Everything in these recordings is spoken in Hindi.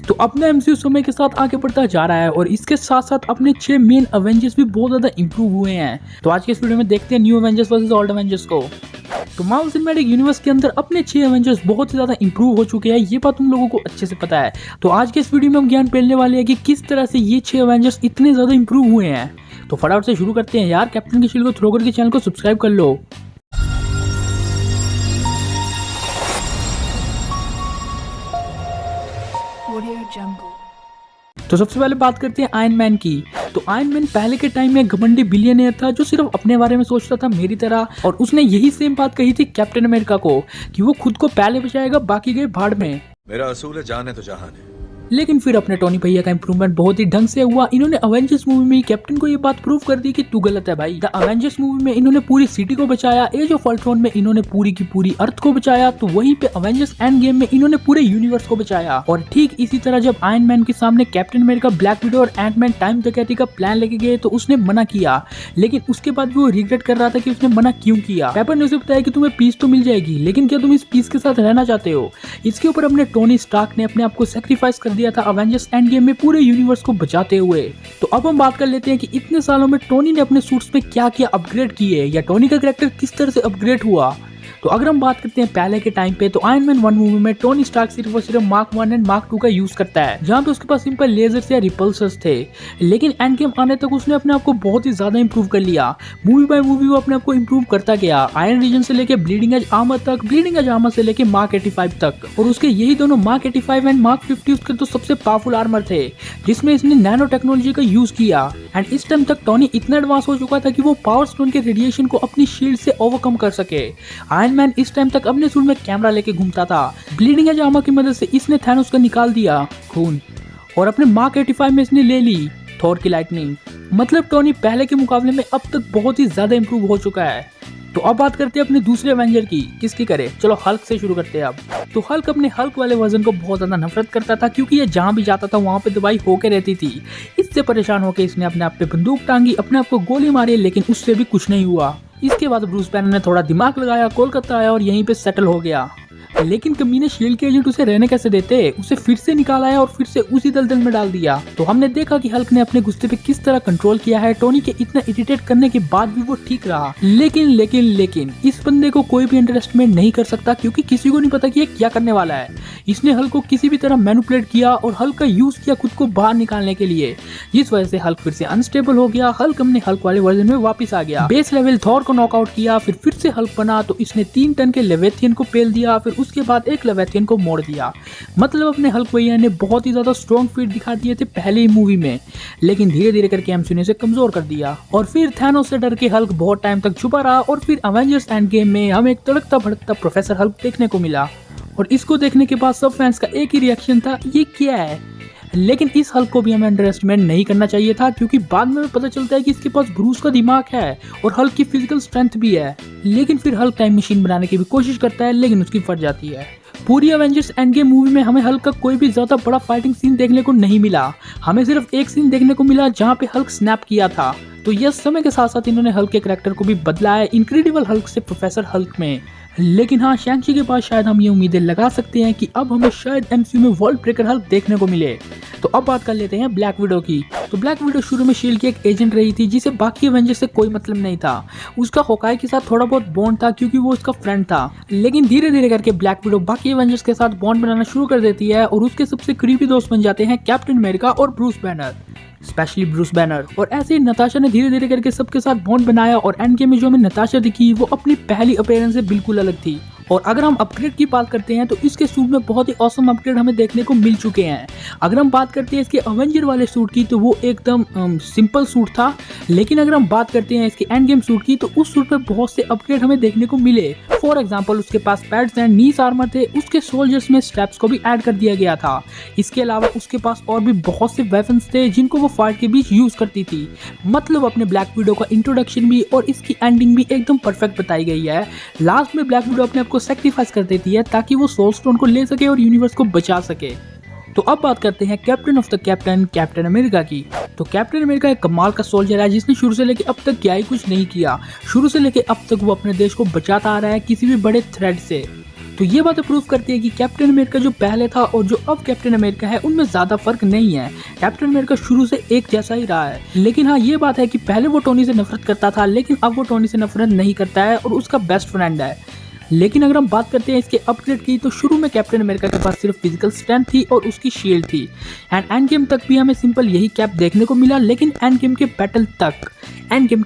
तो अपने एमसीयू समय के साथ आगे बढ़ता जा रहा है और इसके साथ साथ अपने 6 मेन अवेंजर्स भी बहुत ज्यादा इंप्रूव हुए हैं। तो आज के इस वीडियो में देखते हैं new Avengers versus old Avengers को। तो मार्वल सिनेमैटिक यूनिवर्स के अंदर अपने 6 अवेंजर्स बहुत ही ज्यादा इंप्रूव हो चुके हैं, ये बात तुम लोगों को अच्छे से पता है। तो आज के इस वीडियो में हम ज्ञान पेलने वाले हैं कि किस तरह से ये 6 अवेंजर्स इतने ज्यादा इंप्रूव हुए हैं। तो फटाफट से शुरू करते हैं यार। कैप्टन की शील्ड को थ्रो करके चैनल को सब्सक्राइब कर लो। तो सबसे पहले बात करते हैं आयरन मैन की। तो आयरन मैन पहले के टाइम में घमंडी बिलियनियर था जो सिर्फ अपने बारे में सोचता था मेरी तरह, और उसने यही सेम बात कही थी कैप्टन अमेरिका को कि वो खुद को पहले बचाएगा, बाकी गए भाड़ में। मेरा असूल है जाने तो जहान है। लेकिन फिर अपने टोनी भैया का इंप्रूवमेंट बहुत ही ढंग से हुआ। इन्होंने अवेंजर्स मूवी में कैप्टन को ये बात प्रूव कर दी कि तू गलत है भाई। द अवेंजर्स मूवी में इन्होंने पूरी सिटी को बचाया, एज ऑफ अल्ट्रॉन में इन्होंने पूरी की पूरी अर्थ को बचाया, तो वहीं पे अवेंजर्स एंड गेम में इन्होंने पूरे यूनिवर्स को बचाया। और ठीक इसी तरह जब आयरन मैन के सामने कैप्टन अमेरिका, ब्लैक विडो और एंटमैन टाइम डकैती का प्लान लेके गए तो उसने मना किया, लेकिन उसके बाद वो रिग्रेट कर रहा था कि उसने मना क्यों किया। पेपर ने उसे बताया कि तुम्हें पीस तो मिल जाएगी, लेकिन क्या तुम इस पीस के साथ रहना चाहते हो। इसके ऊपर अपने टोनी स्टार्क ने अपने आप को सेक्रीफाइस कर दिया था अवेंजर्स एंड गेम में पूरे यूनिवर्स को बचाते हुए। तो अब हम बात कर लेते हैं कि इतने सालों में टोनी ने अपने सूट्स में क्या क्या अपग्रेड किए या टोनी का कैरेक्टर किस तरह से अपग्रेड हुआ। तो अगर हम बात करते हैं पहले के टाइम पे, तो आयरन मैन 1 मूवी में टोनी स्टार्क सिर्फ और सिर्फ मार्क 1 एंड मार्क 2 का यूज करता है, जहाँ पे उसके पास सिंपल लेजर्स या रिपल्सर्स थे। लेकिन एंड गेम आने तक उसने अपने आप को बहुत ही ज्यादा इंप्रूव कर लिया। मूवी बाय मूवी वो अपने आप को इंप्रूव करता गया, आयरन रीजन से लेके ब्लीडिंग एज आर्मर तक, ब्लीडिंग एज आर्मर से लेके मार्क 85 तक। और उसके यही दोनों मार्क 85 एंड मार्क 50 उसके तो सबसे पावरफुल आर्मर थे, जिसमें इसने नैनो टेक्नोलॉजी का यूज किया। एंड इस टाइम तक टोनी इतना एडवांस हो चुका था कि वो पावर स्टोन के रेडिएशन को अपनी शील्ड से ओवरकम कर सके। आयरन मैन इस टाइम तक अपने सूट में कैमरा लेके घूमता था। ब्लीडिंग एज आर्मर की मदद से इसने थैनोस का निकाल दिया खून, और अपने मार्क 85 में इसने ले ली थॉर की लाइटनिंग। मतलब टोनी पहले के मुकाबले में अब तक बहुत ही ज्यादा इंप्रूव हो चुका है। तो अब बात करते हैं अपने दूसरे एवेंजर की। किसकी करे, चलो हल्क से शुरू करते हैं अब। तो हल्क अपने हल्क वाले वर्जन को बहुत ज्यादा नफरत करता था, क्योंकि ये जहां भी जाता था वहां पे दवाई होके रहती थी। इससे परेशान होकर इसने अपने आप पे बंदूक टांगी, अपने आप को गोली मारी, लेकिन उससे भी कुछ नहीं हुआ। इसके बाद ब्रूस बैनर ने थोड़ा दिमाग लगाया, कोलकाता आया और यहीं पे सेटल हो गया। लेकिन कमीने शील्ड के एजेंट उसे रहने कैसे देते, उसे फिर से निकाल आया और फिर से उसी दलदल में डाल दिया। तो हमने देखा कि हल्क ने अपने गुस्से पे किस तरह कंट्रोल किया है। टोनी के इतना इरिटेट करने के बाद भी वो ठीक रहा। लेकिन इस बंदे को कोई भी अंडरएस्टिमेट नहीं कर सकता, क्योंकि किसी को नहीं पता कि ये क्या करने वाला है। इसने हल्क को किसी भी तरह मैनिपुलेट किया और हल्क का यूज किया खुद को बाहर निकालने के लिए, जिस वजह से हल्क फिर से अनस्टेबल हो गया। हल्क अपने हल्क वाले वर्जन में वापस आ गया, बेस लेवल थॉर को नॉकआउट किया, फिर से हल्क बना तो इसने 3 टन के लेवेथियन को पेल दिया, फिर उसके बाद एक लेवेथियन को मोड़ दिया। मतलब अपने हल्क भैया ने बहुत ही ज्यादा स्ट्रॉन्ग फीट दिखा दिए थे पहले ही मूवी में, लेकिन धीरे धीरे करके एमसीयू ने इसे कमजोर कर दिया। और फिर थैनोस से डर के हल्क बहुत टाइम तक छुपा रहा, और फिर अवेंजर्स एंड गेम में हमें एक तड़कता भड़कता प्रोफेसर हल्क देखने को मिला। और इसको देखने के बाद सब फैंस का एक ही रिएक्शन था, ये क्या है। लेकिन इस हल्क को भी हमें अंडर एस्टिमेट नहीं करना चाहिए था, क्योंकि बाद में पता चलता है कि इसके पास ब्रूस का दिमाग है और हल्क की फिजिकल स्ट्रेंथ भी है। लेकिन फिर हल्क टाइम मशीन बनाने की भी कोशिश करता है, लेकिन उसकी फट जाती है। पूरी अवेंजर्स एंड गेम मूवी में हमें हल्क का कोई भी ज्यादा बड़ा फाइटिंग सीन देखने को नहीं मिला। हमें सिर्फ एक सीन देखने को मिला जहाँ पे हल्क स्नैप किया था। तो यस, समय के साथ साथ इन्होंने हल्क के कैरेक्टर को भी बदला है, इनक्रेडिबल हल्क से प्रोफेसर हल्क में। लेकिन हाँ, शैंग-ची के बाद शायद हम ये उम्मीदें लगा सकते हैं कि अब हमें शायद एमसीयू में वर्ल्ड ब्रेकर हल्क देखने को मिले। तो अब बात कर लेते हैं ब्लैक विडो की। तो ब्लैक विडो शुरू में शील्ड की एक एजेंट रही थी, जिसे बाकी एवेंजर्स से कोई मतलब नहीं था। उसका होकाई के साथ थोड़ा बहुत बॉन्ड था, क्योंकि वो उसका फ्रेंड था। लेकिन धीरे धीरे करके ब्लैक विडो बाकी एवेंजर्स के साथ बॉन्ड बनाना शुरू कर देती है, और उसके सबसे करीबी दोस्त बन जाते हैं कैप्टन अमेरिका और Bruce banner, specially Bruce banner. और ऐसे ही नताशा ने धीरे धीरे करके सबके साथ बॉन्ड बनाया, और एंड गेम में जो हमें नताशा दिखी वो अपनी पहली अपीयरेंस से बिल्कुल अलग थी। और अगर हम अपग्रेड की बात करते हैं तो इसके सूट में बहुत ही ऑसम अपग्रेड हमें देखने को मिल चुके हैं। अगर हम बात करते हैं इसके अवेंजर वाले सूट की, तो वो एकदम सिंपल सूट था। लेकिन अगर हम बात करते हैं इसके एंड गेम सूट की, तो उस सूट में बहुत से अपग्रेड हमें देखने को मिले। फॉर एग्जाम्पल, उसके पास पैड्स एंड नीस आर्मर थे, उसके सोल्जर्स में स्ट्रैप्स को भी ऐड कर दिया गया था। इसके अलावा उसके पास और भी बहुत से वेपन्स थे जिनको वो फाइट के बीच यूज करती थी। मतलब अपने ब्लैक विडो का इंट्रोडक्शन भी और इसकी एंडिंग भी एकदम परफेक्ट बताई गई है। लास्ट में ब्लैक विडो अपने आप को सैक्रिफाइस कर देती है ताकि वो सोल स्टोन को ले सके और यूनिवर्स को बचा सके। तो अब बात करते हैं captain of the captain, captain America की। तो कैप्टन अमेरिका एक कमाल का सोल्जर है, जिसने शुरू से लेके अब तक क्या ही कुछ नहीं किया। शुरू से लेके अब तक वो अपने देश को बचाता आ रहा है किसी भी बड़े थ्रेट से। तो ये बातें प्रूव करती है कि कैप्टन अमेरिका जो पहले था और जो अब कैप्टन अमेरिका है उनमें ज्यादा फर्क नहीं है। कैप्टन अमेरिका शुरू से एक जैसा ही रहा है। लेकिन हाँ, ये बात है कि पहले वो टोनी से नफरत करता था, लेकिन अब वो टोनी से नफरत नहीं करता है और उसका बेस्ट फ्रेंड है। लेकिन अगर हम बात करते हैं इसके अपग्रेड की, तो शुरू में कैप्टन अमेरिका के पास सिर्फ फिजिकल स्ट्रेंथ थी और उसकी शील्ड थी एंड एंड गेम तक भी हमें सिंपल यही कैप देखने को मिला। लेकिन एंड गेम के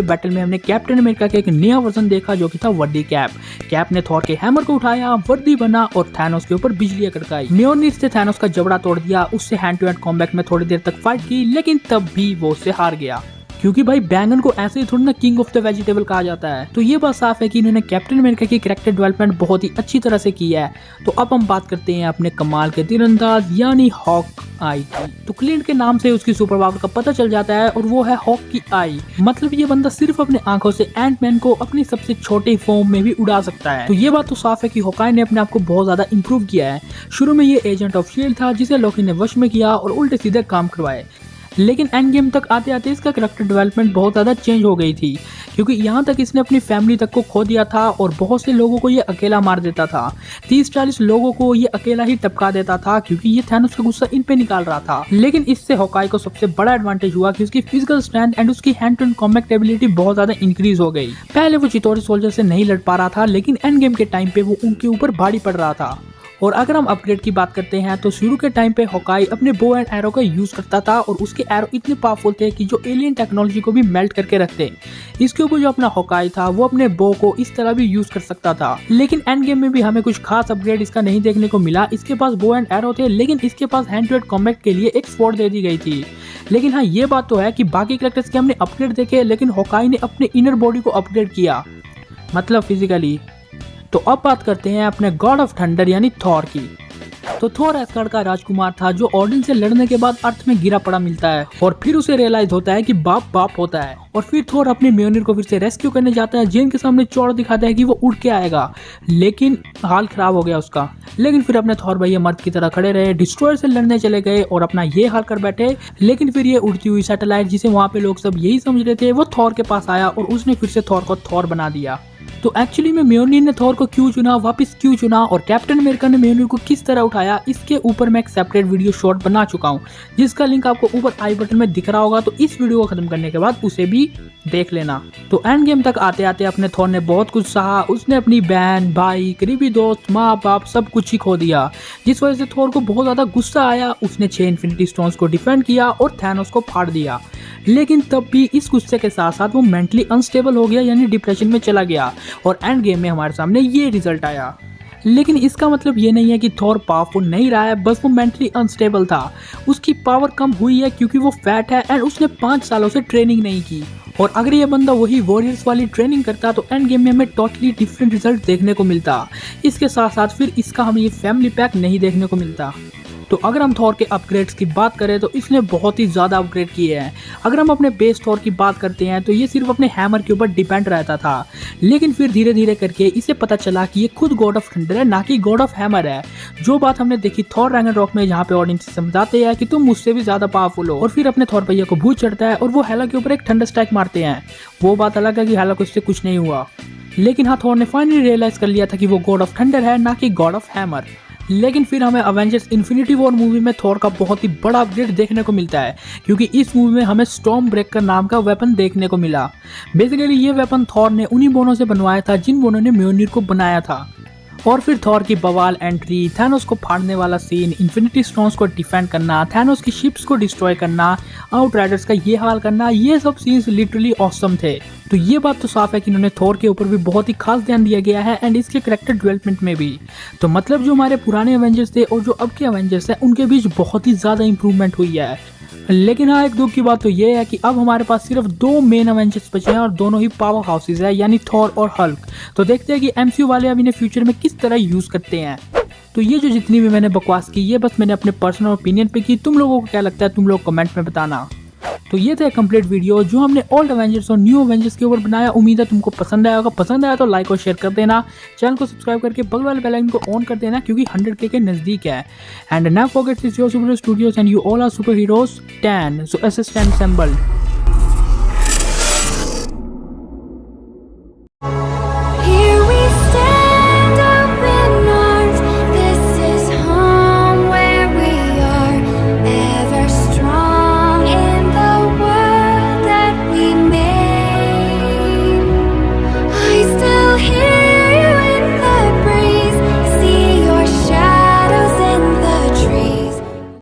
बैटल में हमने कैप्टन अमेरिका का एक नया वर्जन देखा जो कि था वर्दी कैप। कैप ने थॉर के हैमर को उठाया, वर्दी बना और थैनोस के ऊपर बिजली कड़काई। म्योलनिर से थैनोस का जबड़ा तोड़ दिया, उससे हैंड टू हैंड कॉम्बैट में थोड़ी देर तक फाइट की, लेकिन तब भी वो उससे हार गया। क्योंकि भाई बैंगन को ऐसे ही थोड़ा ना किंग ऑफ द वेजिटेबल कहा जाता है। तो ये बात साफ है कि इन्होंने कैप्टन अमेरिका की कैरेक्टर डेवलपमेंट बहुत ही अच्छी तरह से की है। तो अब हम बात करते हैं अपने कमाल के तीरंदाज यानी हॉक आई की। तो क्लिंट के नाम से उसकी सुपर पावर का पता चल जाता है और वो है हॉक की आई। मतलब ये बंदा सिर्फ अपने आंखों से एंटमैन को अपनी सबसे छोटे फॉर्म में भी उड़ा सकता है। तो ये बात तो साफ है कि हॉकाई ने अपने आप को बहुत ज्यादा इंप्रूव किया है। शुरू में ये एजेंट ऑफ शील्ड था जिसे लोकी ने वश में किया और उल्टे सीधे काम करवाए। लेकिन एंड गेम तक आते आते इसका कैरेक्टर डेवलपमेंट बहुत ज़्यादा चेंज हो गई थी, क्योंकि यहाँ तक इसने अपनी फैमिली तक को खो दिया था और बहुत से लोगों को ये अकेला मार देता था। 30-40 लोगों को ये अकेला ही टपका देता था, क्योंकि ये थैनोस का गुस्सा इन पे निकाल रहा था। लेकिन इससे हॉकाई को सबसे बड़ा एडवांटेज हुआ कि उसकी फिजिकल स्ट्रेंथ एंड उसकी hand to hand combat ability बहुत ज़्यादा इंक्रीज हो गई। पहले वो चितौरी सोल्जर से नहीं लड़ पा रहा था, लेकिन एंड गेम के टाइम पे वो उनके ऊपर भारी पड़ रहा था। और अगर हम अपग्रेड की बात करते हैं तो शुरू के टाइम पे हॉकाई अपने बो एंड एरो का यूज करता था और उसके एरो इतने पावरफुल थे कि जो एलियन टेक्नोलॉजी को भी मेल्ट करके रखते। इसके ऊपर जो अपना हॉकाई था वो अपने बो को इस तरह भी यूज कर सकता था। लेकिन एंड गेम में भी हमें कुछ खास अपग्रेड इसका नहीं देखने को मिला। इसके पास बो एंड एरो थे, लेकिन इसके पास हैंड टू हैंड कॉम्बैट के लिए एक स्वॉर्ड दे दी गई थी। लेकिन हाँ, ये बात तो है कि बाकी कैरेक्टर्स के हमने अपग्रेड देखे, लेकिन हॉकाई ने अपने इनर बॉडी को अपग्रेड किया, मतलब फिजिकली। तो अब बात करते हैं अपने गॉड ऑफ थंडर यानी थॉर की। तो थॉर एस्गार्ड का राजकुमार था जो ओडिन से लड़ने के बाद अर्थ में गिरा पड़ा मिलता है और फिर उसे रियलाइज होता है कि बाप बाप होता है। और फिर थॉर अपने म्योलनिर को फिर से रेस्क्यू करने जाता है। जेन के सामने चौड़ दिखाता है कि वो उड़ के आएगा, लेकिन हाल खराब हो गया उसका। लेकिन फिर अपने थॉर भैया मर्द की तरह खड़े रहे, डिस्ट्रॉयर से लड़ने चले गए और अपना ये हाल कर बैठे। लेकिन फिर ये उड़ती हुई सैटेलाइट, जिसे वहाँ पे लोग सब यही समझ रहे थे, वो थॉर के पास आया और उसने फिर से थॉर को थॉर बना दिया। तो एक्चुअली में म्योलनिर ने थॉर को क्यों चुना, वापस क्यों चुना और कैप्टन अमेरिका ने म्योलनिर को किस तरह उठाया, इसके ऊपर मैं एक सेपरेट वीडियो शॉर्ट बना चुका हूँ, जिसका लिंक आपको ऊपर आई बटन में दिख रहा होगा। तो इस वीडियो को खत्म करने के बाद उसे भी देख लेना। तो एंड गेम तक आते आते अपने थॉर ने बहुत कुछ सहा। उसने अपनी बहन, भाई, करीबी दोस्त, माँ बाप सब कुछ ही खो दिया, जिस वजह से थॉर को बहुत ज्यादा गुस्सा आया। उसने 6 इन्फिनिटी स्टोन्स को डिफेंड किया और थैनोस को फाड़ दिया। लेकिन तब भी इस गुस्से के साथ साथ वो मेंटली अनस्टेबल हो गया, यानी डिप्रेशन में चला गया और एंड गेम में हमारे सामने ये रिजल्ट आया। लेकिन इसका मतलब ये नहीं है कि थॉर पावरफुल नहीं रहा है, बस वो मेंटली अनस्टेबल था। उसकी पावर कम हुई है क्योंकि वो फैट है एंड उसने 5 सालों से ट्रेनिंग नहीं की। और अगर ये बंदा वही वॉरियर्स वाली ट्रेनिंग करता तो एंड गेम में हमें टोटली डिफरेंट रिजल्ट देखने को मिलता। इसके साथ साथ फिर इसका हमें ये फैमिली पैक नहीं देखने को मिलता। तो अगर हम थॉर के अपग्रेड्स की बात करें तो इसने बहुत ही ज़्यादा अपग्रेड किए हैं। अगर हम अपने बेस थॉर की बात करते हैं तो ये सिर्फ अपने हैमर के ऊपर डिपेंड रहता था, लेकिन फिर धीरे धीरे करके इसे पता चला कि ये खुद गॉड ऑफ थंडर है, ना कि गॉड ऑफ हैमर है। जो बात हमने देखी थॉर रैग्नारॉक में, जहाँ पे ऑडियंस समझाते हैं कि तुम मुझसे भी ज़्यादा पावरफुल हो, और फिर अपने थॉर भैया को भूत चढ़ता है और वो हेला के ऊपर एक थंडर स्ट्राइक मारते हैं। वो बात अलग है कि हेला को इससे कुछ नहीं हुआ। लेकिन हाँ, थॉर ने फाइनली रियलाइज कर लिया था कि वो गॉड ऑफ थंडर है, ना कि गॉड ऑफ हैमर। लेकिन फिर हमें अवेंजर्स इन्फिनिटी वॉर मूवी में थॉर का बहुत ही बड़ा अपग्रेड देखने को मिलता है, क्योंकि इस मूवी में हमें स्टॉर्म ब्रेकर नाम का वेपन देखने को मिला। बेसिकली ये वेपन थॉर ने उन्हीं बोनों से बनवाया था जिन बोनों ने म्योलनिर को बनाया था। और फिर थॉर की बवाल एंट्री, थैनोस को फाड़ने वाला सीन, इन्फिनिटी स्टोन्स को डिफेंड करना, थैनोस की शिप्स को डिस्ट्रॉय करना, आउटराइडर्स का ये हाल करना, ये सब सीन्स लिटरली ऑसम थे। तो ये बात तो साफ है कि इन्होंने थॉर के ऊपर भी बहुत ही खास ध्यान दिया गया है एंड इसके कैरेक्टर डेवलपमेंट में भी। तो मतलब जो हमारे पुराने एवेंजर्स थे और जो अब के एवेंजर्स हैं उनके बीच बहुत ही ज़्यादा इंप्रूवमेंट हुई है। लेकिन हाँ, एक दुख की बात तो ये है कि अब हमारे पास सिर्फ 2 मेन एवेंजर्स बचे हैं और दोनों ही पावर हाउसेज है, यानी थॉर और हल्क। तो देखते हैं कि एमसीयू वाले अब इन्हें फ्यूचर में किस तरह यूज करते हैं। तो ये जो जितनी भी मैंने बकवास की, ये बस मैंने अपने पर्सनल ओपिनियन पे की। तुम लोगों को क्या लगता है, तुम लोग कमेंट में बताना। तो ये था कंप्लीट वीडियो जो हमने ओल्ड एवेंजर्स और न्यू एवेंजर्स के ऊपर बनाया। उम्मीद है तुमको पसंद आया होगा। पसंद आया तो लाइक और शेयर कर देना, चैनल को सब्सक्राइब करके बगल वाले बेल आइकन को ऑन कर देना, क्योंकि 100K के नजदीक है। And never forget this your super studios and you all are superheroes 10, so assist and assemble.